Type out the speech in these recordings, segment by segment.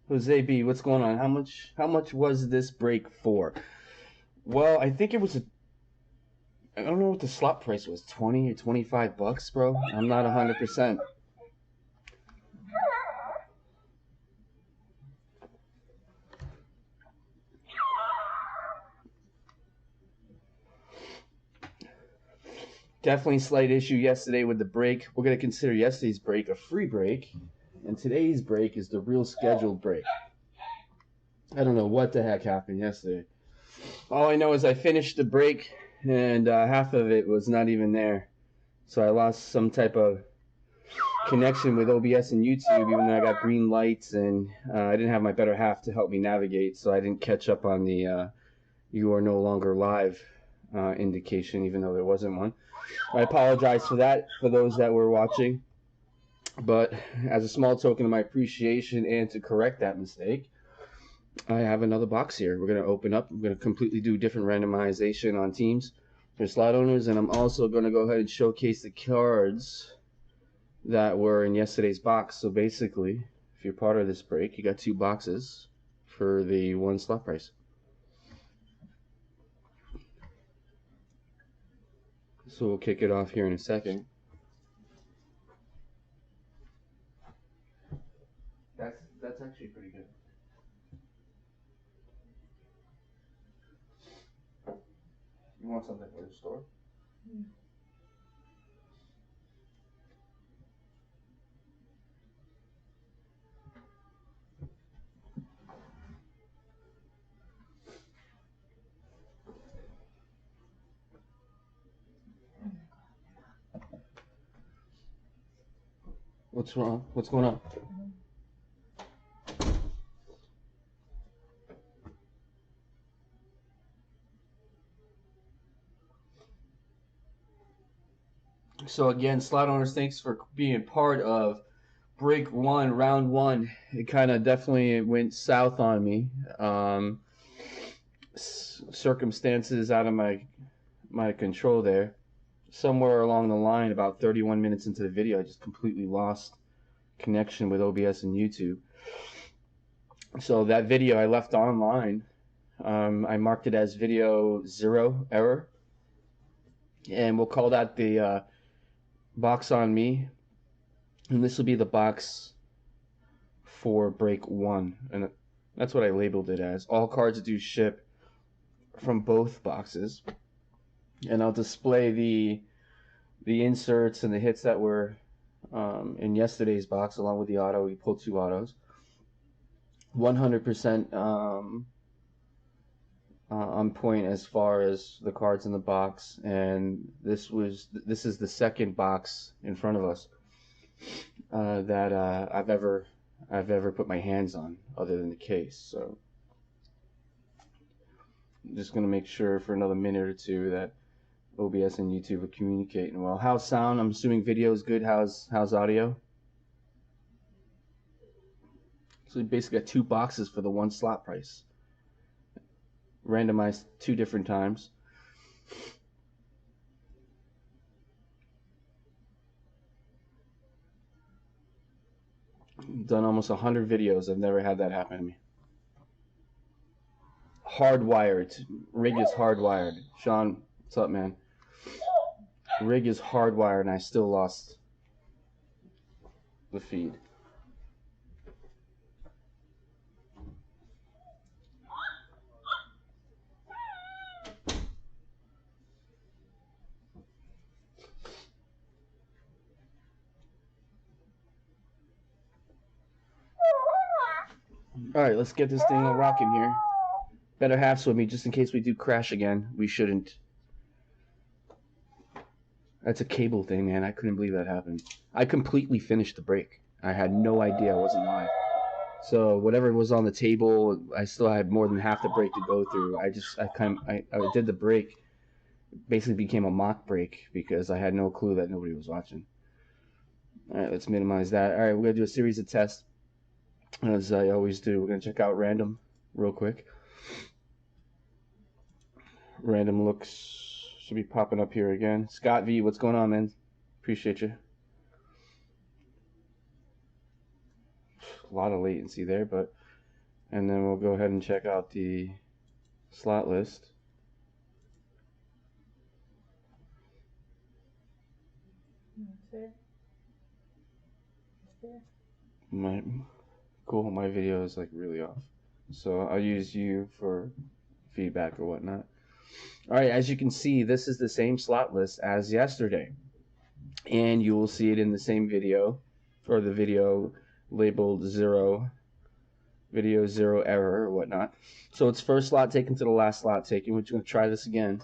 Jose B, what's going on? How much was this break for? Well, I think it was I don't know what the slot price was, 20 or $25, bro. I'm not 100%. Definitely slight issue yesterday with the break. We're going to consider yesterday's break a free break, and today's break is the real scheduled break. I don't know what the heck happened yesterday. All I know is I finished the break, and half of it was not even there. So I lost some type of connection with OBS and YouTube, even though I got green lights, and I didn't have my better half to help me navigate, so I didn't catch up on the you are no longer live indication, even though there wasn't one. I apologize for that for those that were watching, but as a small token of my appreciation and to correct that mistake, I have another box here. We're going to open up. I'm going to completely do different randomization on teams for slot owners, and I'm also going to go ahead and showcase the cards that were in yesterday's box. So basically, if you're part of this break, you got two boxes for the one slot price. So we'll kick it off here in a second. That's actually pretty good. You want something for the store? What's wrong? What's going on? So again, slot owners, thanks for being part of break one, round one. It kind of definitely went south on me. Circumstances out of my control there. Somewhere along the line, about 31 minutes into the video, I just completely lost connection with OBS and YouTube. So that video I left online. I marked it as video 0 error, and we'll call that the box on me, and this will be the box for break one, and that's what I labeled it as. All cards do ship from both boxes, and I'll display the inserts and the hits that were in yesterday's box along with the auto. We pulled two autos. 100% on point as far as the cards in the box, and this is the second box in front of us that I've ever put my hands on, other than the case. So I'm just gonna make sure for another minute or two that OBS and YouTube are communicating well. How's sound? I'm assuming video is good. How's audio? So we basically got two boxes for the one slot price. Randomized two different times. Done almost 100 videos. I've never had that happen to me. Hardwired. Rig is hardwired. Sean, what's up, man? Rig is hardwired, and I still lost the feed. Alright, let's get this thing rocking here. Better halves with me just in case we do crash again. We shouldn't. That's a cable thing, man. I couldn't believe that happened. I completely finished the break. I had no idea I wasn't live. So whatever was on the table, I still had more than half the break to go through. I did the break. It basically became a mock break because I had no clue that nobody was watching. Alright, let's minimize that. Alright, we're going to do a series of tests, as I always do. We're going to check out random real quick. Random looks should be popping up here again. Scott V, what's going on, man? Appreciate you. A lot of latency there, but And then we'll go ahead and check out the slot list. Cool, my video is like really off, so I'll use you for feedback or whatnot. All right, as you can see, this is the same slot list as yesterday, and you will see it in the same video, or the video labeled video zero error or whatnot. So it's first slot taken to the last slot taken. We're just going to try this again.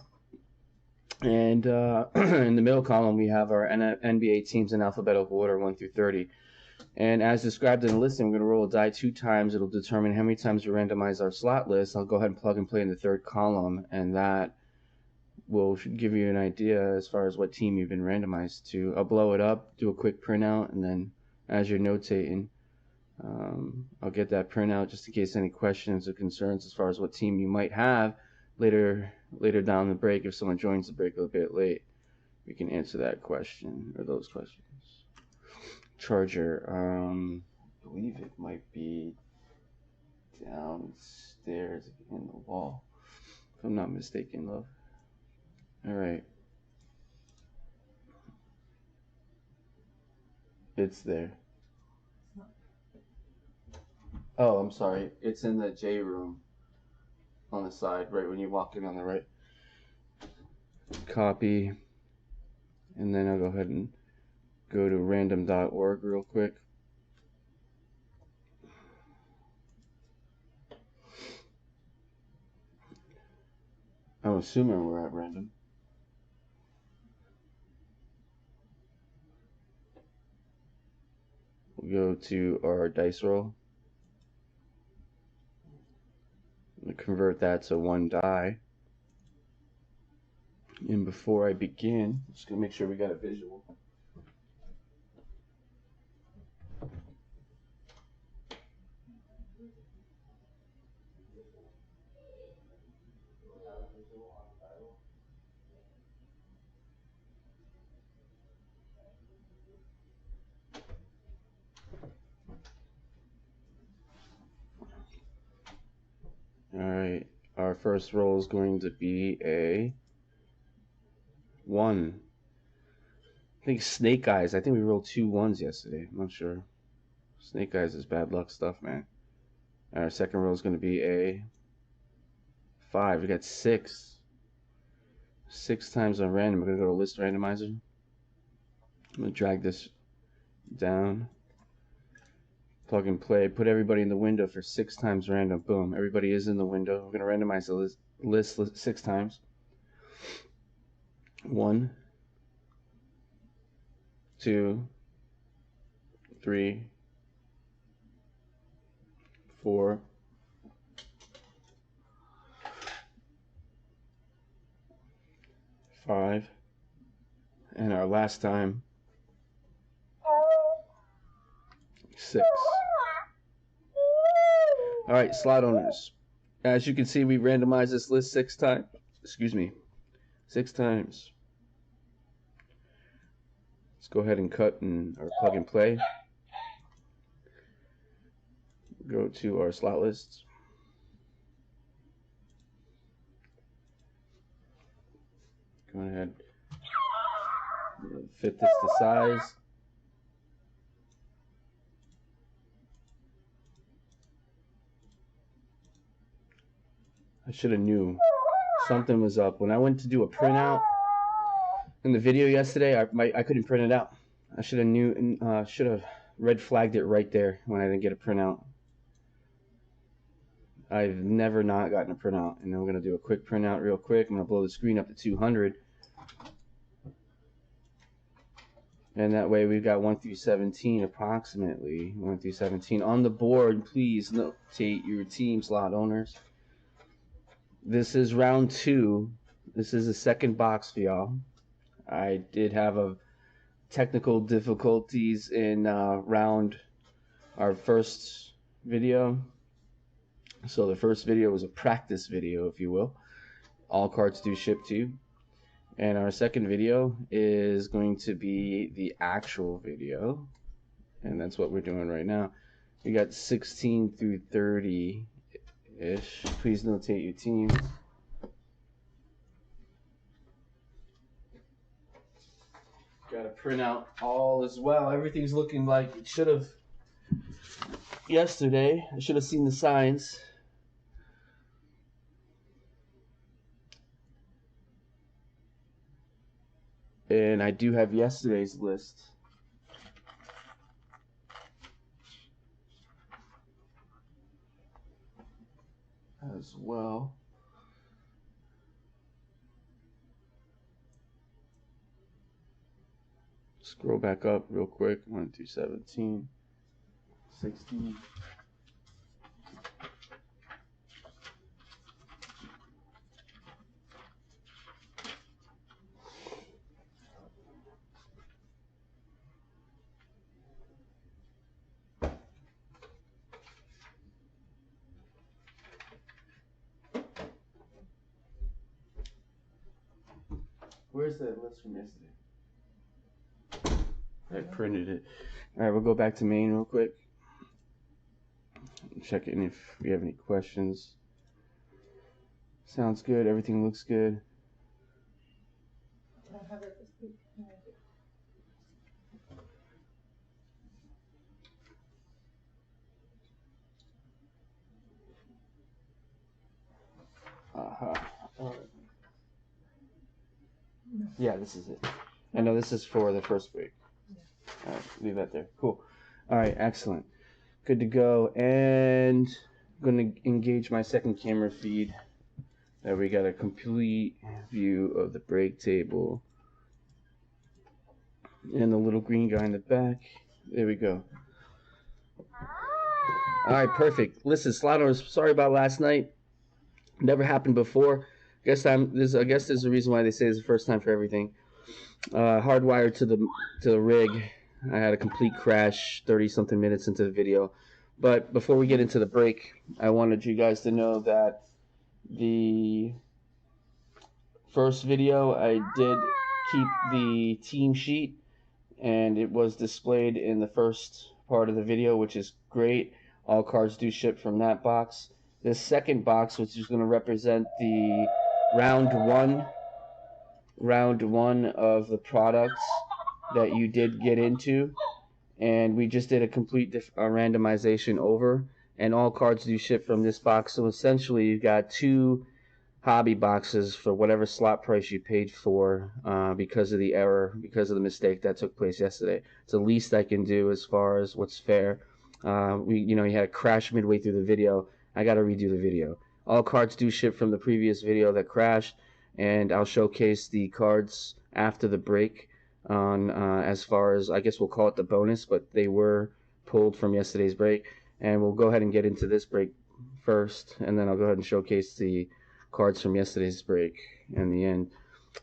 And in the middle column, we have our NBA teams in alphabetical order 1 through 30. And as described in the listing, we're going to roll a die 2 times. It'll determine how many times we randomize our slot list. I'll go ahead and plug and play in the third column, and that will give you an idea as far as what team you've been randomized to. I'll blow it up, do a quick printout, and then as you're notating, I'll get that printout just in case any questions or concerns as far as what team you might have later down the break. If someone joins the break a little bit late, we can answer that question or those questions. Charger, I believe it might be downstairs in the wall, if I'm not mistaken, love. All right, it's there. Oh, I'm sorry, it's in the J room on the side, right when you walk in on the right. Copy, and then I'll go ahead and go to random.org real quick. I'm assuming we're at random. We'll go to our dice roll. I'm gonna convert that to 1 die. And before I begin, I'm just gonna make sure we got a visual. Alright, our first roll is going to be a 1. I think Snake Eyes. I think we rolled 2 1s yesterday. I'm not sure. Snake Eyes is bad luck stuff, man. Our second roll is going to be a 5. We got 6. 6 times on random. We're going to go to list randomizer. I'm going to drag this down. Plug and play. Put everybody in the window for 6 times random. Boom. Everybody is in the window. We're going to randomize the list 6 times. 1, 2, 3, 4, 5, and our last time, 6. All right, slot owners. As you can see, we randomized this list 6 times. Excuse me, 6 times. Let's go ahead and cut or plug and play. Go to our slot lists. Go ahead, fit this to size. I should have knew something was up. When I went to do a printout in the video yesterday, I couldn't print it out. I should have red flagged it right there when I didn't get a printout. I've never not gotten a printout, and I'm going to do a quick printout real quick. I'm going to blow the screen up to 200. And that way we've got 1 through 17 approximately. 1 through 17 on the board. Please notate your team, slot owners. This is round 2. This is the second box for y'all. I did have a technical difficulties in our first video. So the first video was a practice video, if you will. All cards do ship to you. And our second video is going to be the actual video. And that's what we're doing right now. We got 16 through 30 Ish. Please notate your team. Got to print out all as well. Everything's looking like it should have yesterday. I should have seen the signs. And I do have yesterday's list. As well. Scroll back up real quick. 1 through 17, 16. Where's that list from yesterday? I printed it. Alright, we'll go back to main real quick. Check in if we have any questions. Sounds good. Everything looks good. I don't have it this week. Yeah, this is it. I know this is for the first week. All right, leave that there. Cool. All right, excellent. Good to go. And I'm going to engage my second camera feed. There we got a complete view of the brake table. And the little green guy in the back. There we go. All right, perfect. Listen, Sliders, sorry about last night. Never happened before. I guess there's a reason why they say it's the first time for everything. Hardwired to the rig. I had a complete crash 30-something minutes into the video. But before we get into the break, I wanted you guys to know that the first video I did keep the team sheet, and it was displayed in the first part of the video, which is great. All cards do ship from that box. This second box, which is going to represent the round one of the products that you did get into, and we just did a complete randomization over, and all cards do ship from this box. So essentially you got 2 hobby boxes for whatever slot price you paid for, because of the error, because of the mistake that took place yesterday. It's the least I can do as far as what's fair. You had a crash midway through the video. I got to redo the video. All cards do ship from the previous video that crashed, and I'll showcase the cards after the break on as far as, I guess we'll call it the bonus, but they were pulled from yesterday's break. And we'll go ahead and get into this break first, and then I'll go ahead and showcase the cards from yesterday's break in the end.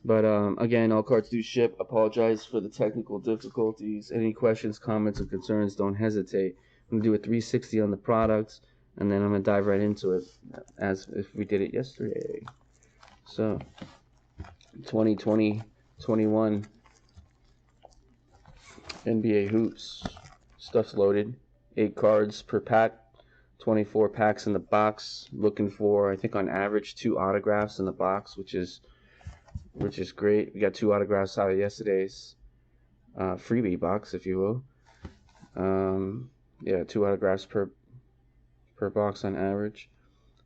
But again, all cards do ship. Apologize for the technical difficulties. Any questions, comments, or concerns, don't hesitate. I'm going to do a 360 on the products, and then I'm going to dive right into it as if we did it yesterday. So 2020-21 NBA hoops. Stuff's loaded. 8 cards per pack. 24 packs in the box. Looking for, I think on average, 2 autographs in the box, which is great. We got 2 autographs out of yesterday's freebie box, if you will. Yeah, 2 autographs per box on average.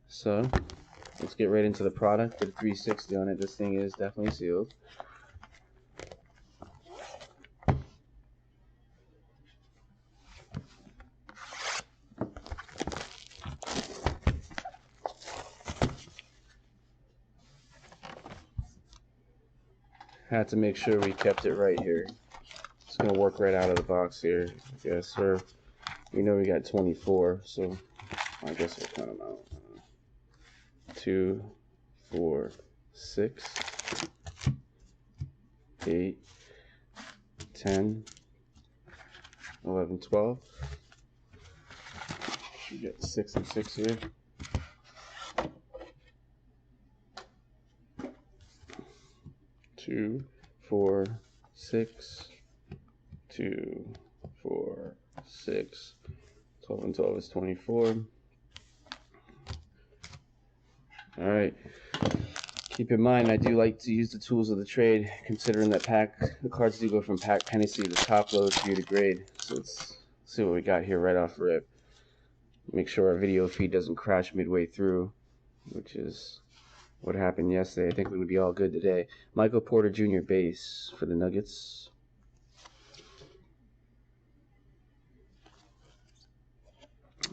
So let's get right into the product. With a 360 on it, this thing is definitely sealed. Had to make sure we kept it right here. It's gonna work right out of the box here. Yes, sir. We know we got 24, so I guess we'll count them out. 2, 4, 6, 8, 10, 11, 12. We got 6 and 6 here. 2, 4, 6, 2, 4, 6. 12 and 12 is 24. All right. Keep in mind, I do like to use the tools of the trade, considering that the cards do go from pack penny sleeve to top load, view to grade. So let's see what we got here right off rip. Make sure our video feed doesn't crash midway through, which is what happened yesterday. I think we're going to be all good today. Michael Porter Jr. base for the Nuggets.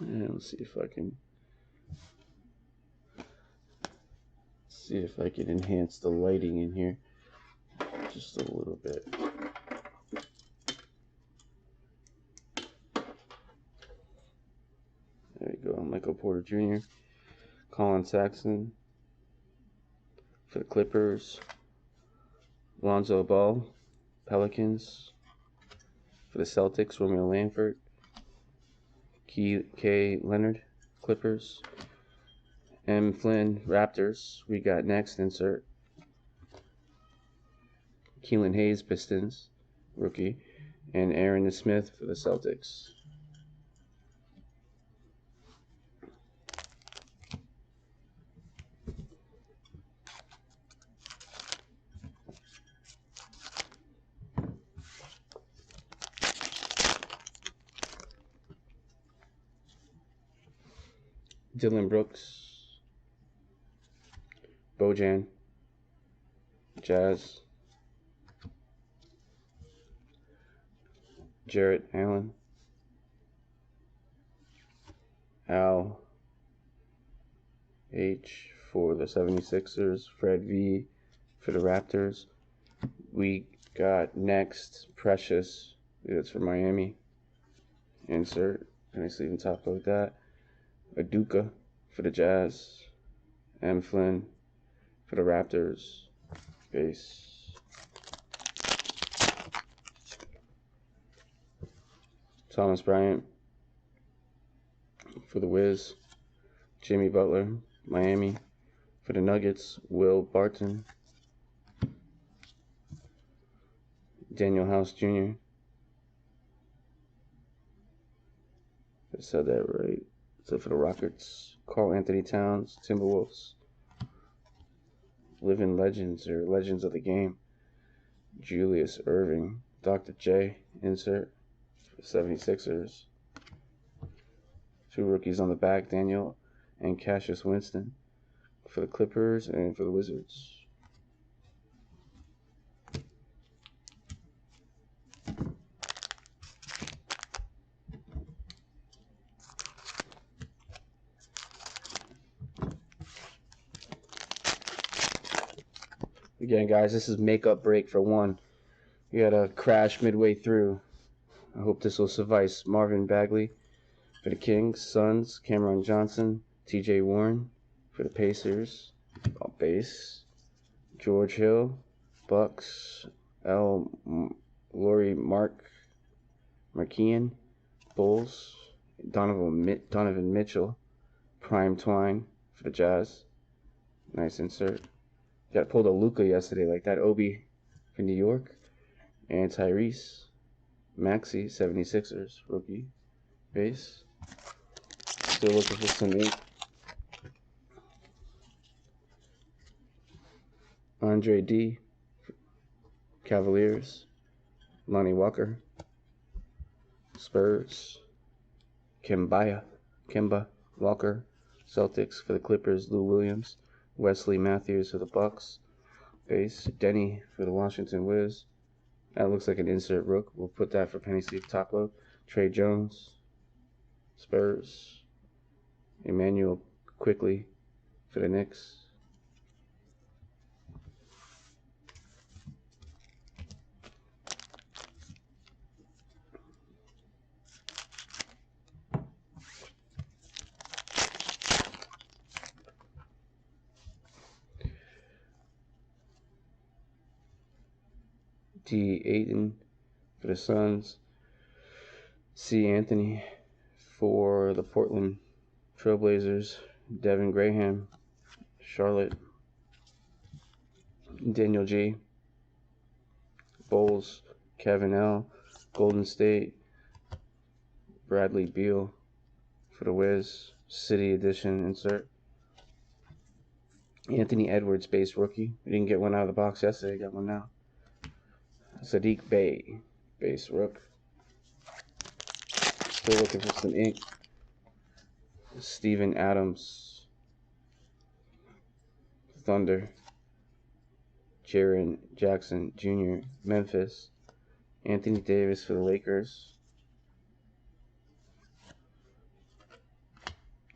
And let's see if I can enhance the lighting in here just a little bit. There we go. Michael Porter Jr. Colin Sexton for the Clippers. Lonzo Ball, Pelicans. For the Celtics, Romeo Langford. K. Leonard, Clippers. M. Flynn, Raptors. We got next insert. Keelan Hayes, Pistons, rookie. And Aaron Smith for the Celtics. Dylan Brooks, Bojan, Jazz, Jarrett Allen, Al H for the 76ers, Fred V for the Raptors. We got next Precious, that's for Miami. Insert, nicely even top like that. Aduka for the Jazz. M. Flynn for the Raptors. Base. Thomas Bryant for the Wiz. Jimmy Butler, Miami. For the Nuggets, Will Barton. Daniel House Jr. I said that right. So for the Rockets, Karl Anthony Towns, Timberwolves. Living Legends or Legends of the Game. Julius Irving, Dr. J, insert. 76ers. Two rookies on the back, Daniel and Cassius Winston for the Clippers and for the Wizards. Again, guys, this is makeup break for one. We had a crash midway through. I hope this will suffice. Marvin Bagley for the Kings, Suns, Cameron Johnson, TJ Warren for the Pacers, all base. George Hill, Bucks, Laurie Markian, Bulls, Donovan Mitchell, Prime Twine for the Jazz. Nice insert. Got pulled a Luka yesterday, like that Obi for New York. And Tyrese Maxey, 76ers, rookie. Base. Still looking for some ink. Andre D, Cavaliers. Lonnie Walker, Spurs. Kemba Walker, Celtics for the Clippers. Lou Williams. Wesley Matthews for the Bucks. Base. Denny for the Washington Wiz. That looks like an insert rook. We'll put that for penny sleeve top load. Trey Jones, Spurs. Emmanuel Quickly for the Knicks. D. Ayton for the Suns. C. Anthony for the Portland Trailblazers. Devin Graham, Charlotte. Daniel G. Bulls. Kevin L. Golden State. Bradley Beal for the Wiz. City Edition insert. Anthony Edwards, base rookie. We didn't get one out of the box yesterday. Got one now. Sadiq Bey, base rook. Still looking for some ink. Steven Adams, Thunder. Jaren Jackson Jr., Memphis. Anthony Davis for the Lakers.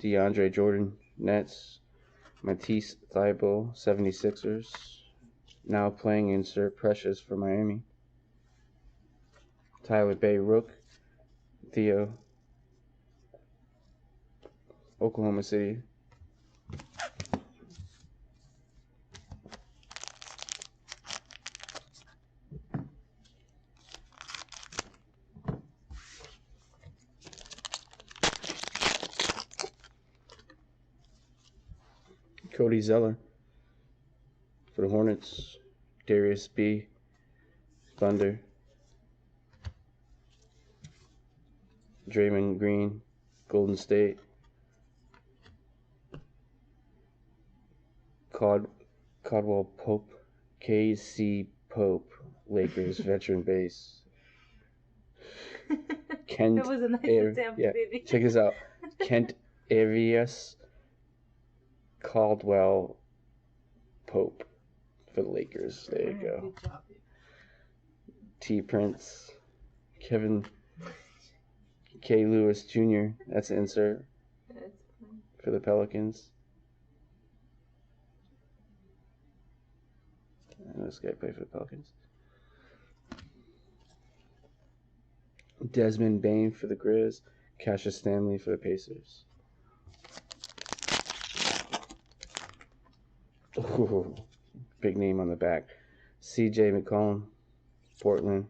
DeAndre Jordan, Nets. Matisse Thybulle, 76ers. Now playing insert Precious for Miami. Tyler Bay Rook, Theo, Oklahoma City. Cody Zeller for the Hornets. Darius B, Thunder. Draymond Green, Golden State. Caldwell Pope, KC Pope, Lakers, veteran base. Kent It was a nice example, baby. Check this out. Kent Arias, Caldwell Pope for the Lakers. There you go. Good job, baby. T Prince, Kevin K. Lewis Jr. That's an insert for the Pelicans. And this guy played for the Pelicans. Desmond Bain for the Grizz. Cassius Stanley for the Pacers. Ooh, big name on the back. C.J. McCollum, Portland.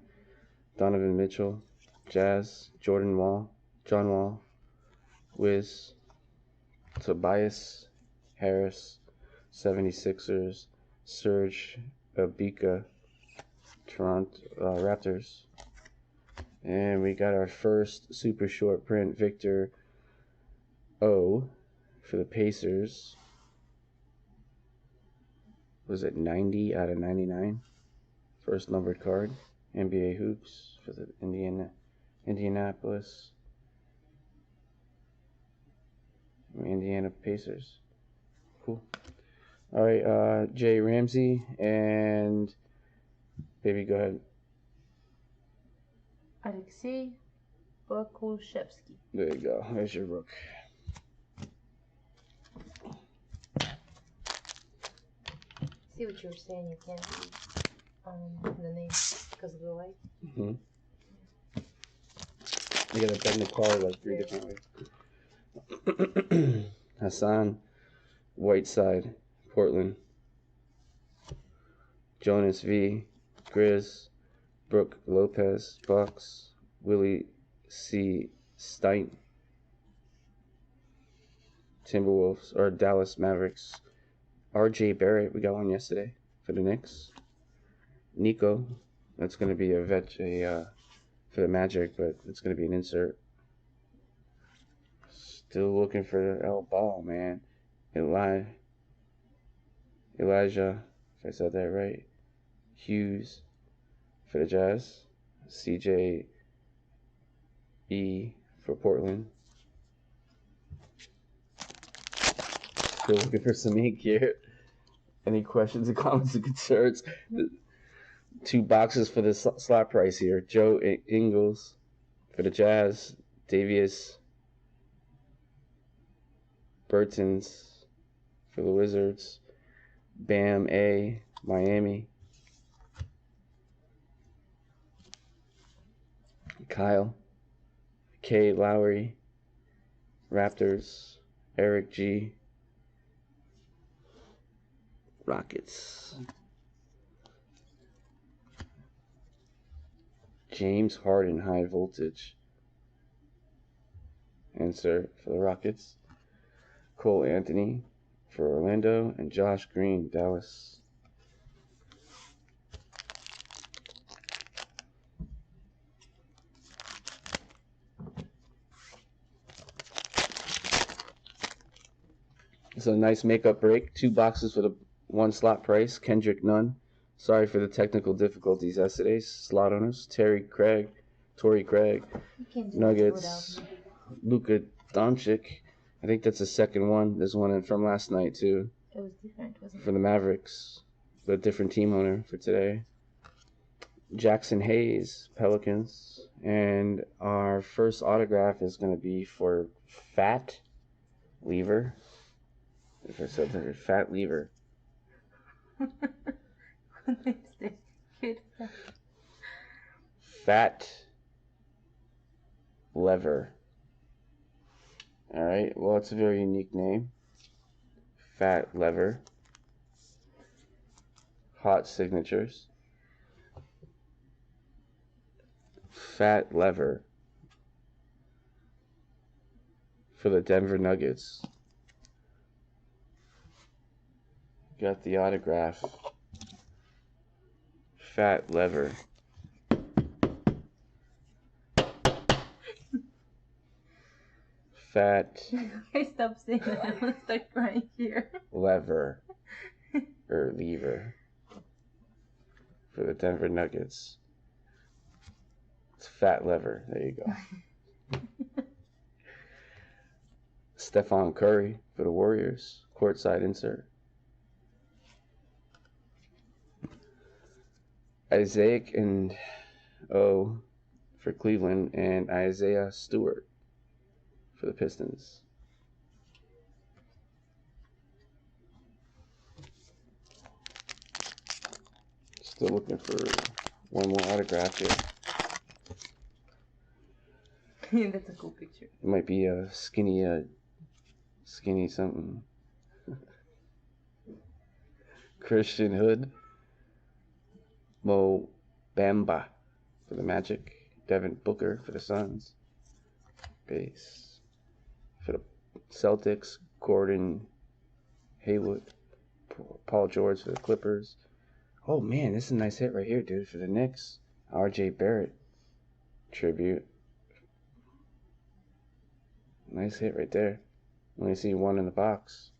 Donovan Mitchell, Jazz. John Wall, Wiz. Tobias Harris, 76ers. Serge Ibaka, Toronto Raptors. And we got our first super short print, Victor O for the Pacers. Was it 90 out of 99? First numbered card. NBA Hoops for the Indianapolis. Indiana Pacers. Cool. All right, Jay Ramsey and baby, go ahead. Alexei Bokushevsky. There you go. There's your rook. See what you were saying? You can't read the name because of the light. Mm-hmm. You gotta bend the card like 3 different ways. Hassan Whiteside, Portland. Jonas V, Grizz. Brooke Lopez, Bucks. Willie C. Stein, Timberwolves, or Dallas Mavericks. R.J. Barrett, we got one yesterday for the Knicks. Nico, that's going to be a for the Magic, but it's going to be an insert. Still looking for L Ball, man. Elijah, if I said that right. Hughes for the Jazz. CJ E for Portland. Still looking for some ink here. Any questions or comments or concerns? 2 boxes for the slot price here. Joe Ingles for the Jazz. Davius Bertans for the Wizards. Bam A, Miami. Kyle K. Lowry, Raptors. Eric G, Rockets. James Harden, high voltage. Insert for the Rockets. Cole Anthony for Orlando, and Josh Green, Dallas. It's a nice makeup break. 2 boxes for the 1 slot price. Kendrick Nunn. Sorry for the technical difficulties yesterday. Slot owners. Torrey Craig. Nuggets. Luka Doncic. I think that's the second one. There's one in from last night too. It was different, wasn't it? For the Mavericks. But a different team owner for today. Jackson Hayes, Pelicans. And our first autograph is going to be for Fat Lever. If I said that, Fat Lever. Fat Lever. Alright, well, it's a very unique name. Fat Lever. Hot signatures. Fat Lever. For the Denver Nuggets. Got the autograph. Fat Lever. Fat. Okay, stop saying that. I'm gonna start crying here. Lever. Or Lever. For the Denver Nuggets. It's Fat Lever. There you go. Stephon Curry for the Warriors. Courtside insert. Isaac and O for Cleveland, and Isaiah Stewart for the Pistons. Still looking for one more autograph here. That's a cool picture. It might be a skinny something. Christian Hood. Mo Bamba for the Magic. Devin Booker for the Suns. Base. For the Celtics, Gordon Hayward. Paul George for the Clippers. Oh man, this is a nice hit right here, dude, for the Knicks. RJ Barrett tribute. Nice hit right there. Only see one in the box.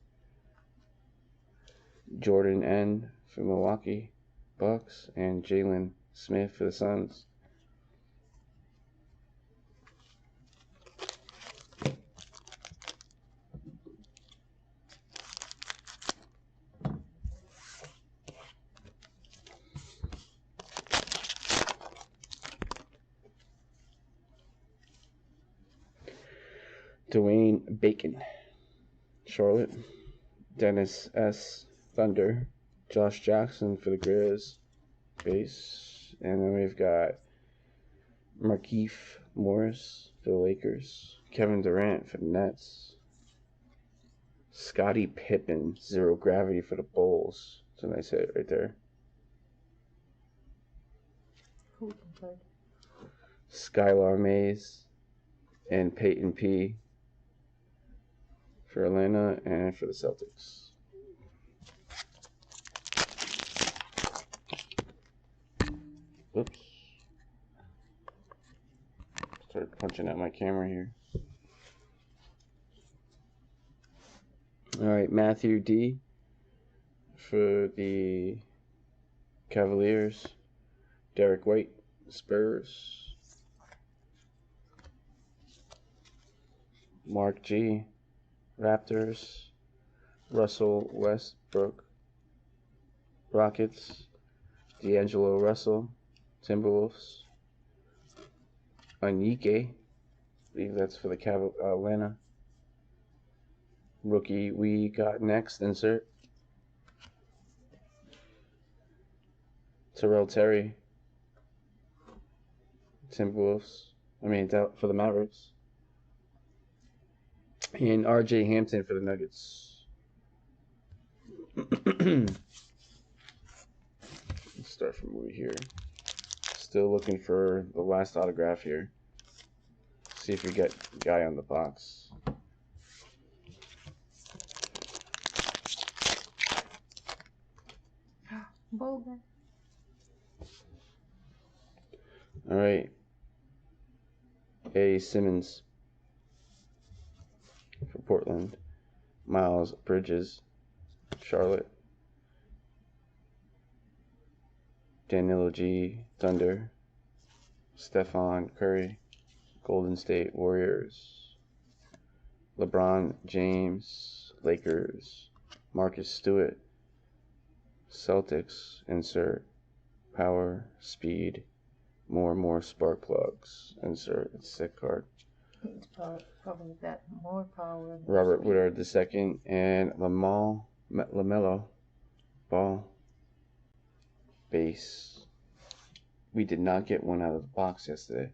Jordan N for Milwaukee Bucks, and Jalen Smith for the Suns. Dwayne Bacon, Charlotte. Dennis S. Thunder. Josh Jackson for the Grizz, base. And then we've got Markieff Morris for the Lakers. Kevin Durant for the Nets. Scottie Pippen, Zero Gravity for the Bulls. It's a nice hit right there. Skylar Mays and Peyton P for Atlanta and for the Celtics. Oops. Start punching out my camera here. Alright, Matthew D for the Cavaliers. Derek White, Spurs. Mark G, Raptors. Russell Westbrook, Rockets. D'Angelo Russell, Timberwolves. Anyike, I believe that's for the Atlanta. Rookie we got next, insert. Terrell Terry, Timberwolves. For the Mavericks. And RJ Hampton for the Nuggets. Let's start from over here. Still looking for the last autograph here. See if we get the guy on the box. Boulder. All right. A. Simmons for Portland. Miles Bridges, Charlotte. Danilo G, Thunder. Stephen Curry, Golden State Warriors. LeBron James, Lakers. Marcus Stewart, Celtics. Insert power, speed, more spark plugs. Insert. It's a sick card. It's probably that more power. Robert Woodard II and LaMelo Ball base. We did not get one out of the box yesterday.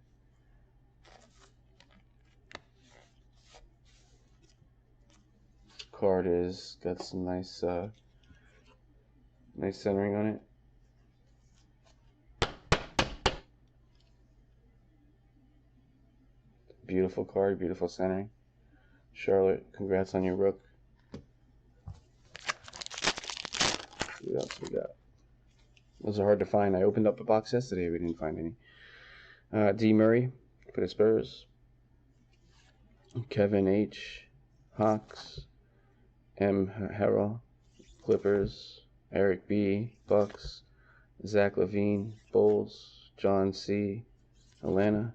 This card is got some nice centering on it. Beautiful card, beautiful centering. Charlotte, congrats on your rook. What else we got? Those are hard to find. I opened up a box yesterday. We didn't find any. D. Murray for the Spurs. Kevin H. Hawks. M. Harrell, Clippers. Eric B. Bucks. Zach LaVine, Bulls. John C. Atlanta.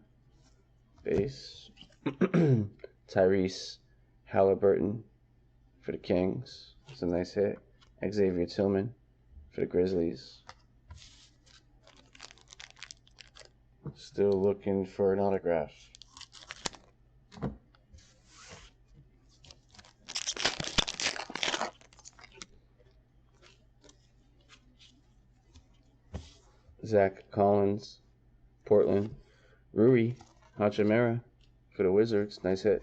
Base. Tyrese Halliburton for the Kings. It's a nice hit. Xavier Tillman for the Grizzlies. Still looking for an autograph. Zach Collins, Portland. Rui Hachimura for the Wizards. Nice hit.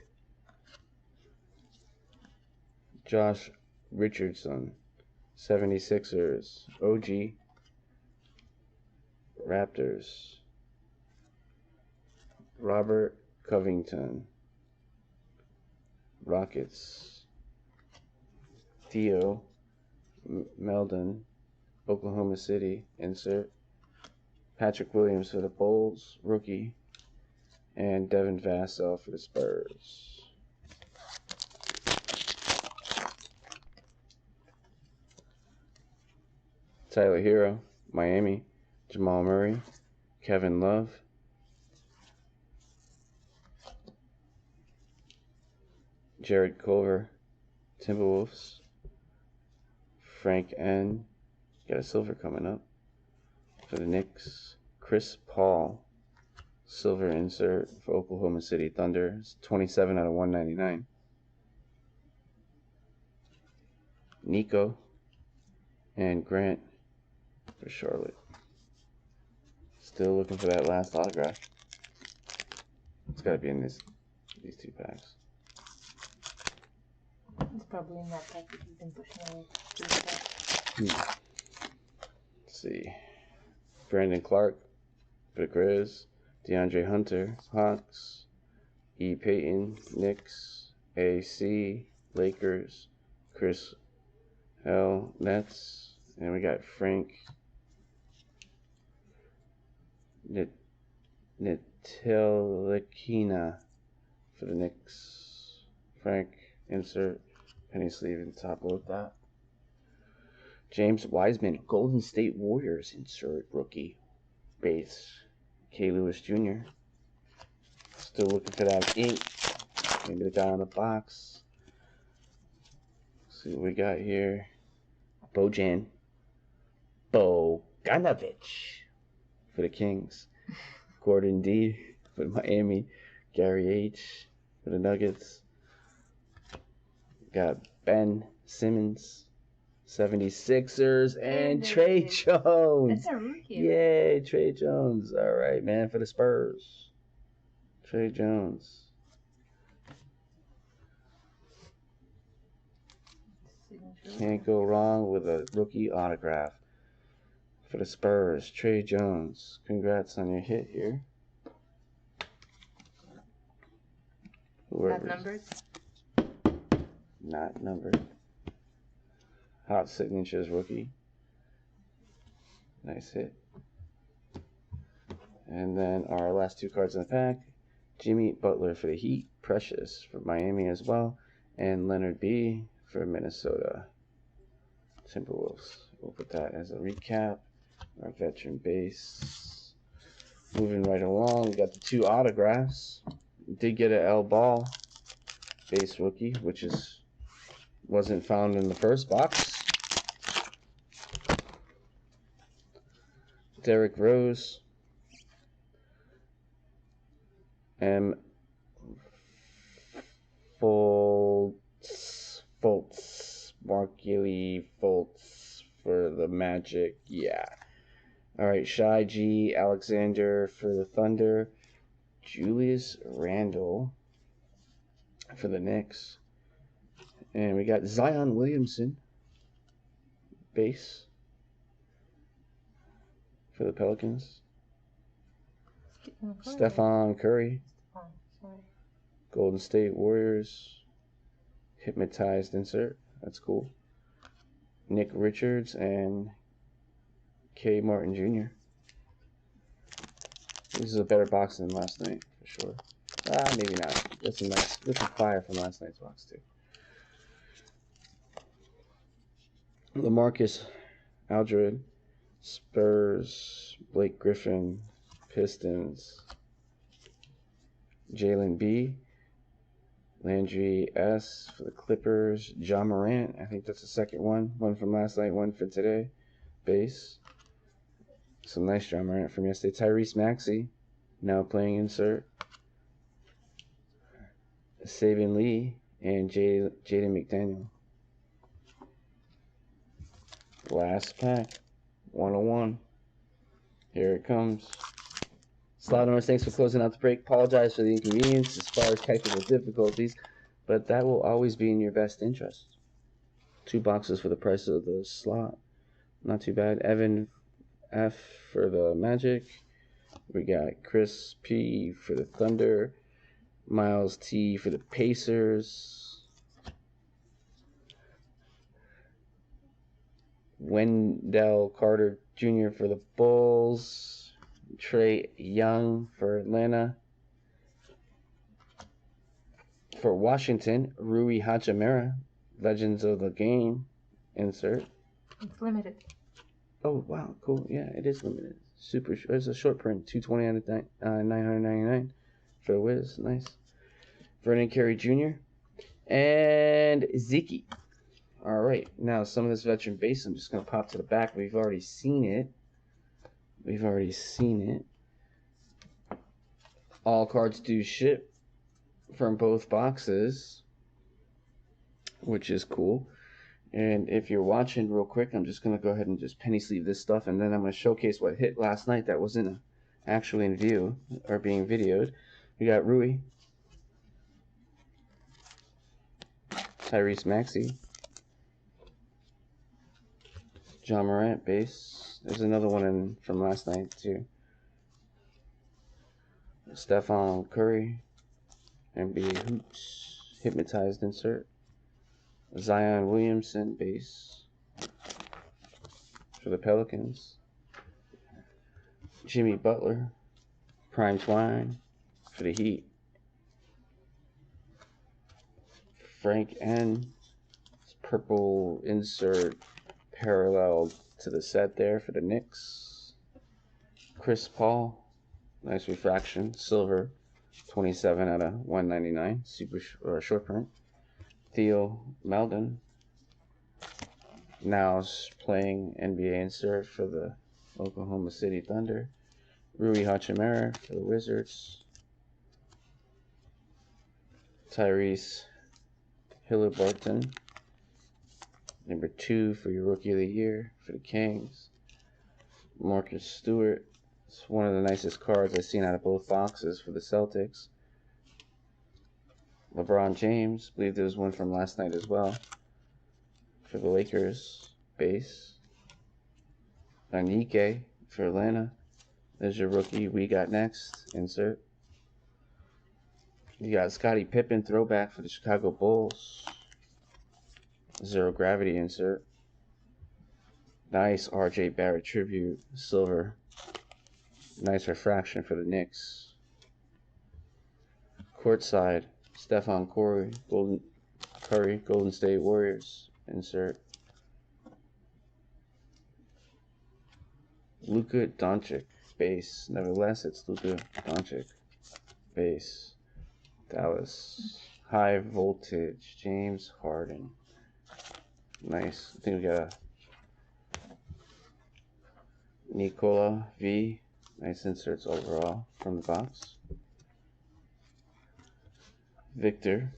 Josh Richardson, 76ers. OG Raptors. Robert Covington, Rockets. Theo Meldon, Oklahoma City. Insert. Patrick Williams for the Bulls, rookie. And Devin Vassell for the Spurs. Tyler Hero, Miami. Jamal Murray, Kevin Love. Jared Culver, Timberwolves. Frank N. Got a silver coming up for the Knicks. Chris Paul, silver insert for Oklahoma City Thunder. It's 27 out of 199. Nico and Grant for Charlotte. Still looking for that last autograph. It's got to be in these two packs. It's probably in that pack that you've been pushing away. Let's see. Brandon Clark for the Grizz. DeAndre Hunter, Hawks. E. Payton, Knicks. AC, Lakers. Chris L, Nets. And we got Frank Ntilikina for the Knicks. Frank, insert. Penny sleeve and top load that. James Wiseman, Golden State Warriors, insert rookie. Base. K. Lewis Jr. Still looking for that ink. Maybe the guy on the box. Let's see what we got here. Bojan Bogdanovic for the Kings. Gordon D for Miami. Gary H for the Nuggets. Got Ben Simmons, 76ers, and Trey Jones. That's a rookie. Yay, Trey Jones. All right, man, for the Spurs. Trey Jones. Can't go wrong with a rookie autograph for the Spurs. Trey Jones. Congrats on your hit here. Not numbered? Not numbered. Hot Signatures rookie. Nice hit. And then our last two cards in the pack. Jimmy Butler for the Heat. Precious for Miami as well. And Leonard B for Minnesota Timberwolves. We'll put that as a recap. Our veteran base. Moving right along, we got the 2 autographs. Did get an L Ball base rookie, which wasn't found in the first box. Derrick Rose. M. Fultz, Markelle Fultz for the Magic. Yeah. All right, Shai G. Alexander for the Thunder. Julius Randle for the Knicks. And we got Zion Williamson base for the Pelicans. Stephen Curry. Golden State Warriors. Hypnotized insert. That's cool. Nick Richards and K. Martin Jr. This is a better box than last night, for sure. Maybe not. This is fire from last night's box, too. LaMarcus Aldridge. Spurs. Blake Griffin. Pistons. Jalen B. Landry S. for the Clippers. Ja Morant. I think that's the second one. One from last night, one for today. Base. Some nice Ja Morant from yesterday. Tyrese Maxey. Now playing insert. Saban Lee. And Jaden McDaniel. Last pack. 101. Here it comes. Slot owners, thanks for closing out the break. Apologize for the inconvenience as far as technical difficulties, but that will always be in your best interest. 2 boxes for the price of the slot. Not too bad. Evan F. for the Magic. We got Chris P. for the Thunder. Miles T. for the Pacers. Wendell Carter Jr. for the Bulls. Trae Young for Atlanta. For Washington, Rui Hachimura, Legends of the Game insert. It's limited. Oh, wow, cool. Yeah, it is limited. Super. It's a short print, 220 out of 999 for the Wiz. Nice. Vernon Carey Jr. and Zeke. All right, now some of this veteran base, I'm just going to pop to the back. We've already seen it. All cards do ship from both boxes, which is cool. And if you're watching real quick, I'm just going to go ahead and just penny sleeve this stuff, and then I'm going to showcase what hit last night that wasn't actually in view or being videoed. We got Rui, Tyrese Maxey, Ja Morant base. There's another one from last night too. Stephen Curry, NBA Hoops, Hypnotized insert. Zion Williamson base for the Pelicans. Jimmy Butler, Prime Twine for the Heat. Frank N. Purple insert parallel to the set there for the Knicks. Chris Paul, nice refraction, silver, 27 out of 199, short print. Theo Maledon, now's playing NBA insert for the Oklahoma City Thunder. Rui Hachimura for the Wizards. Tyrese Haliburton, number 2 for your Rookie of the Year for the Kings. Marcus Stewart. It's one of the nicest cards I've seen out of both boxes for the Celtics. LeBron James. I believe there was one from last night as well for the Lakers base. Anike for Atlanta. There's your rookie. We got next. Insert. You got Scottie Pippen throwback for the Chicago Bulls. Zero gravity insert. Nice RJ Barrett tribute. Silver. Nice refraction for the Knicks. Courtside. Stephen Curry. Curry, Golden State Warriors. Insert. Luka Doncic, base. Nevertheless, it's Luka Doncic, base. Dallas, high voltage. James Harden. Nice. I think we got a Nikola V. Nice inserts overall from the box. Victor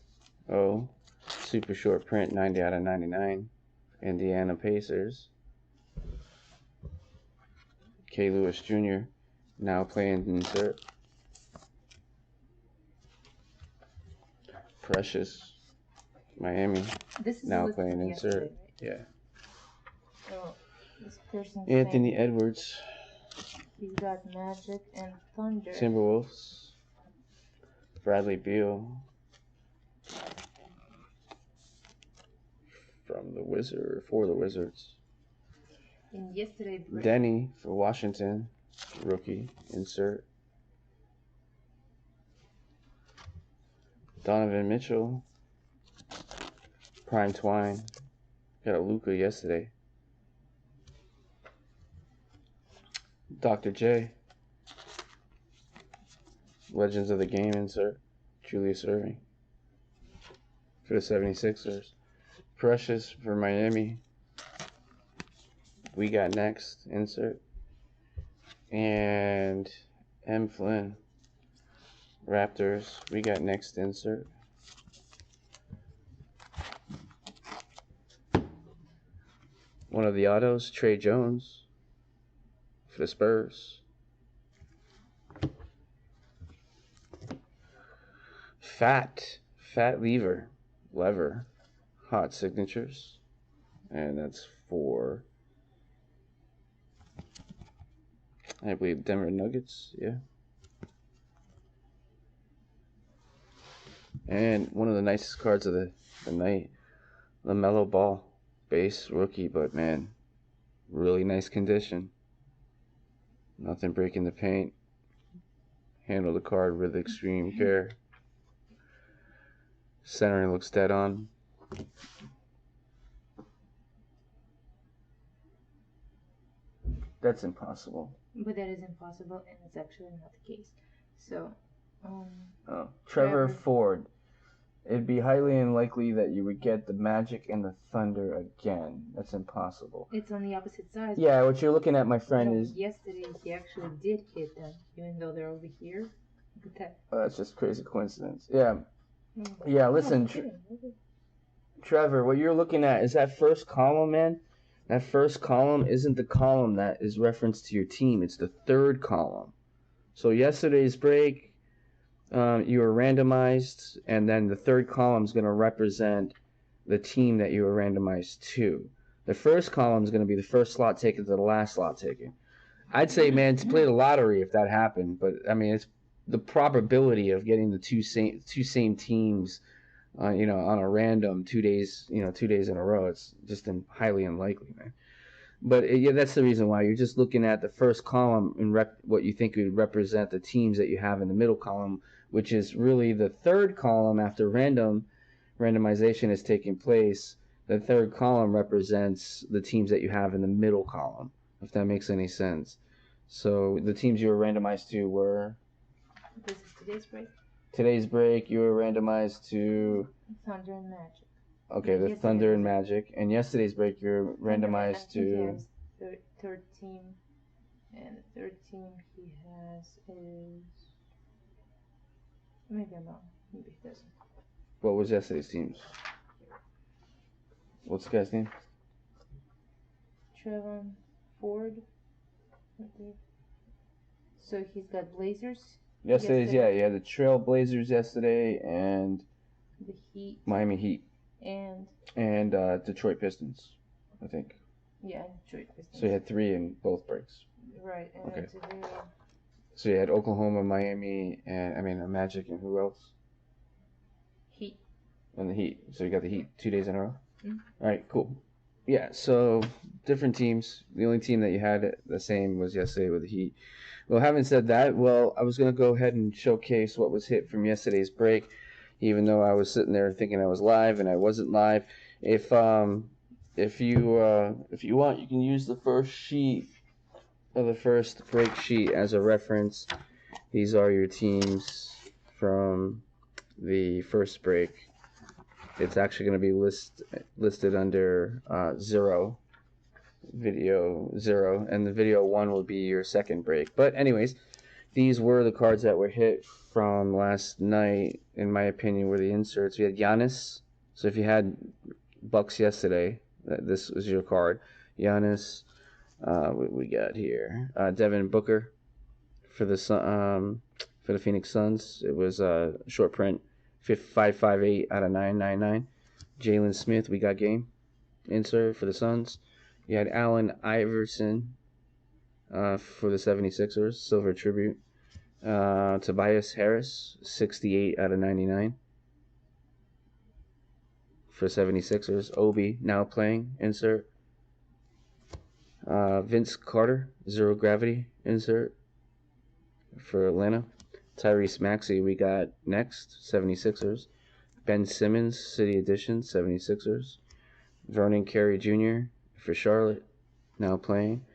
O. Super short print, 90 out of 99. Indiana Pacers. K. Lewis Jr. now playing insert. Precious Miami This is now listed playing insert. yesterday, right? Yeah. So this person's Anthony saying Edwards. he's got Magic and Thunder. Timberwolves. Bradley Beal. From the Wizard for the Wizards. In yesterday's break, Denny for Washington. Rookie insert. Donovan Mitchell. Prime Twine. Got a Luka yesterday. Dr. J. Legends of the Game insert. Julius Erving. For the 76ers. Precious for Miami. We got next insert. And M. Flynn. Raptors. We got next insert. One of the autos, Trey Jones for the Spurs. Fat lever, hot signatures, and that's for, I believe, Denver Nuggets, yeah. And one of the nicest cards of the night, LaMelo Ball, base rookie, but man, really nice condition. Nothing breaking the paint. Handle the card with extreme care. Centering looks dead on. That's impossible. but that is impossible, and it's actually not the case. So, Trevor Trevor. Ford. It'd be highly unlikely that you would get the Magic and the Thunder again. That's impossible. it's on the opposite side. Yeah, what you're looking at, my friend, No, is yesterday he actually did hit them, even though they're over here. Look at that. that's just crazy coincidence. Yeah, Mm. yeah. No, Listen, I'm kidding. Trevor, what you're looking at is that first column, man. That first column isn't the column that is referenced to your team. It's the third column. So yesterday's break, you were randomized, and then the third column is going to represent the team that you were randomized to. The first column is going to be the first slot taken to the last slot taken. I'd say, man, to play the lottery if that happened, but I mean, it's the probability of getting the two same teams, on a random 2 days, 2 days in a row. It's just highly unlikely, man. But yeah, that's the reason why you're just looking at the first column and what you think would represent the teams that you have in the middle column, which is really the third column after randomization has taken place. The third column represents the teams that you have in the middle column, if that makes any sense. So the teams you were randomized to were This is today's break. today's break. You were randomized to Thunder and Magic. the Yesterday's Thunder and break. Magic, and yesterday's break you're randomized I think he to. has third team, and the third team he has is. Maybe I'm wrong. Maybe he doesn't. What was yesterday's teams? What's the guy's name? Trevor Ford. Right there. So he's got Blazers, Yesterday's, yeah, you had the Trail Blazers yesterday and the Heat, Miami Heat and and Detroit Pistons, I think. yeah, Detroit Pistons. So you had 3 in both breaks. Right, and Okay. then today, So you had Oklahoma, Miami, and Magic, and who else? Heat. And the Heat. So you got the Heat 2 days in a row. Mhm. All right, cool. Yeah, so different teams. The only team that you had the same was yesterday with the Heat. Well, having said that, I was going to go ahead and showcase what was hit from yesterday's break. even though I was sitting there thinking I was live and I wasn't live. If you want, you can use the first sheet of the first break sheet as a reference. These are your teams from the first break. It's actually going to be listed under 0, video 0, and the video 1 will be your second break. But anyways, these were the cards that were hit from last night, in my opinion, were the inserts. We had Giannis. So if you had Bucks yesterday, this was your card. Giannis. What we got here? Devin Booker for the Phoenix Suns. It was a short print, 558 out of 999. Jalen Smith, we got game insert for the Suns. You had Allen Iverson for the 76ers, silver tribute. Tobias Harris, 68 out of 99 for 76ers. Obi now playing insert. Vince Carter, zero gravity insert for Atlanta. Tyrese Maxey we got next, 76ers. Ben Simmons, City Edition, 76ers. Vernon Carey Jr. for Charlotte, now playing.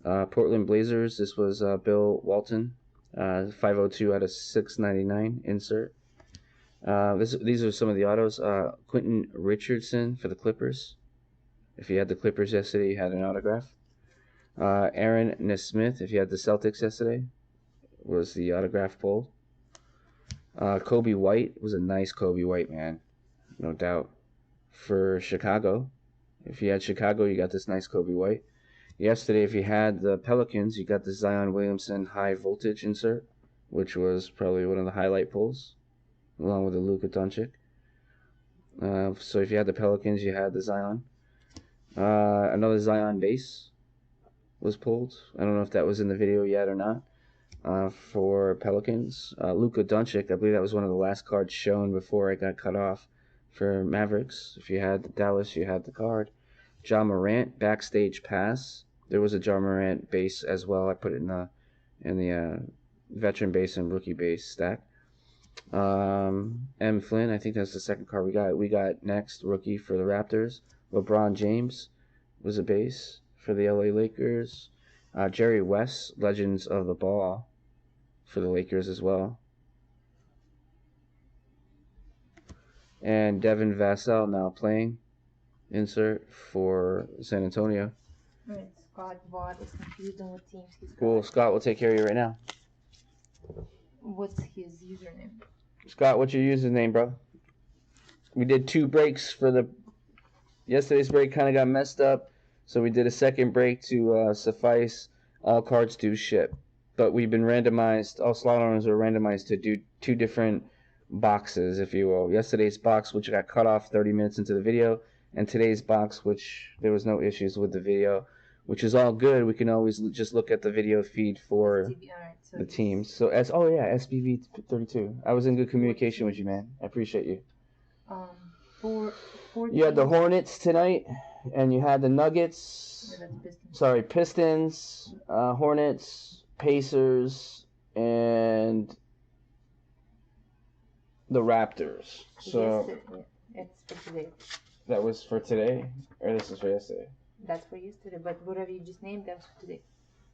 Portland Blazers, this was Bill Walton, 502 out of 699 insert. These are some of the autos. Quentin Richardson for the Clippers. If you had the Clippers yesterday, you had an autograph. Aaron Nesmith, if you had the Celtics yesterday, was the autograph pulled. Kobe White was a nice Kobe White, man, no doubt. For Chicago, if you had Chicago, you got this nice Kobe White. Yesterday, if you had the Pelicans, you got the Zion Williamson high voltage insert, which was probably one of the highlight pulls, along with the Luka Doncic. So if you had the Pelicans, you had the Zion. Another Zion base was pulled. I don't know if that was in the video yet or not. For Pelicans, Luka Doncic, I believe that was one of the last cards shown before I got cut off. For Mavericks, if you had Dallas, you had the card. Ja Morant backstage pass. There was a Ja Morant base as well. I put it in the veteran base and rookie base stack. M. Flynn, I think that's the second card we got. We got next rookie for the Raptors. LeBron James was a base for the LA Lakers. Jerry West, Legends of the Ball for the Lakers as well. And Devin Vassell now playing insert for San Antonio. Right, Scott Vaught is confused on what teams he's got. Cool. Scott will take care of you right now. What's his username? Scott, what's your username, bro? We did 2 breaks for the... Yesterday's break kind of got messed up, so we did a second break to suffice. All cards do ship. But we've been randomized, all slot owners are randomized to do 2 different boxes, if you will. Yesterday's box, which got cut off 30 minutes into the video, and today's box, which there was no issues with the video, which is all good. We can always just look at the video feed for the teams. So SBV 32. I was in good communication with you, man. I appreciate you. You had the Hornets tonight, and you had the Nuggets. Pistons, Hornets, Pacers, and the Raptors. So it's for today. That was for today, or this is for yesterday? That's for yesterday, but whatever you just named, that's for today.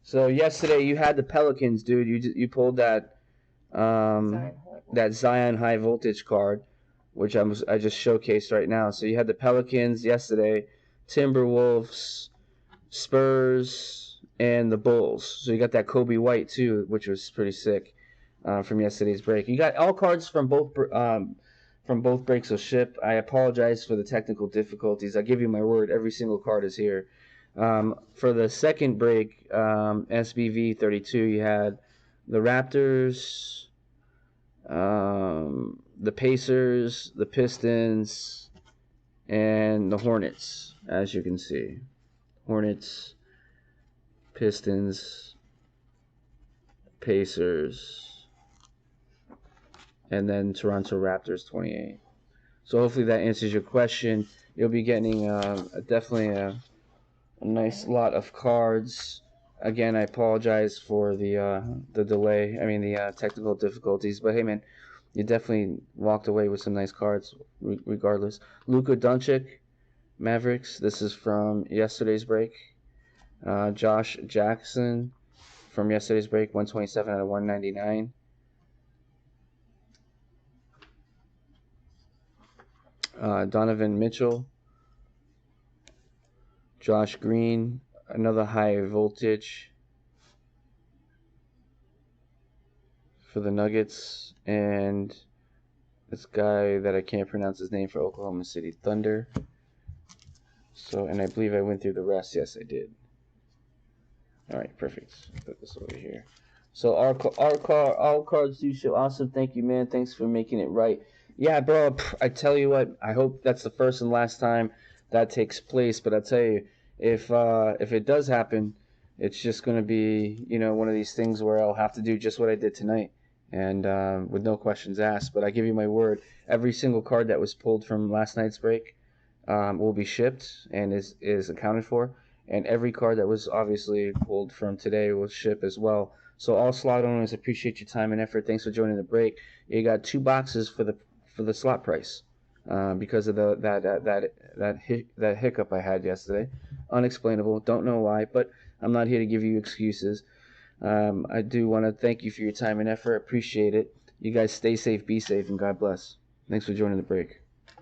So yesterday you had the Pelicans, dude. You pulled that Zion high voltage card, which I just showcased right now. So you had the Pelicans yesterday, Timberwolves, Spurs, and the Bulls. So you got that Kobe White too, which was pretty sick from yesterday's break. You got all cards from both breaks of ship. I apologize for the technical difficulties. I give you my word, every single card is here. For the second break, SBV 32, you had the Raptors, the Pacers, the Pistons, and the Hornets, as you can see. Hornets, Pistons, Pacers, and then Toronto Raptors 28. So hopefully that answers your question. You'll be getting definitely a nice lot of cards. Again, I apologize for the delay. I mean the technical difficulties. But hey, man, you definitely walked away with some nice cards regardless. Luka Doncic, Mavericks. This is from yesterday's break. Josh Jackson from yesterday's break, 127 out of 199. Donovan Mitchell, Josh Green, another high voltage for the Nuggets, and this guy that I can't pronounce his name for Oklahoma City Thunder. So, and I believe I went through the rest. Yes, I did. All right, perfect. Put this over here. So all cards do show. Awesome. Thank you, man. Thanks for making it right. Yeah, bro. I tell you what. I hope that's the first and last time that takes place. But I tell you, if it does happen, it's just gonna be one of these things where I'll have to do just what I did tonight, and with no questions asked. But I give you my word. Every single card that was pulled from last night's break will be shipped and is accounted for. And every card that was obviously pulled from today will ship as well. So all slot owners, appreciate your time and effort. Thanks for joining the break. You got 2 boxes for the slot price because of that hiccup I had yesterday. Unexplainable. Don't know why, but I'm not here to give you excuses. I do want to thank you for your time and effort. Appreciate it. You guys stay safe, be safe, and God bless. Thanks for joining the break.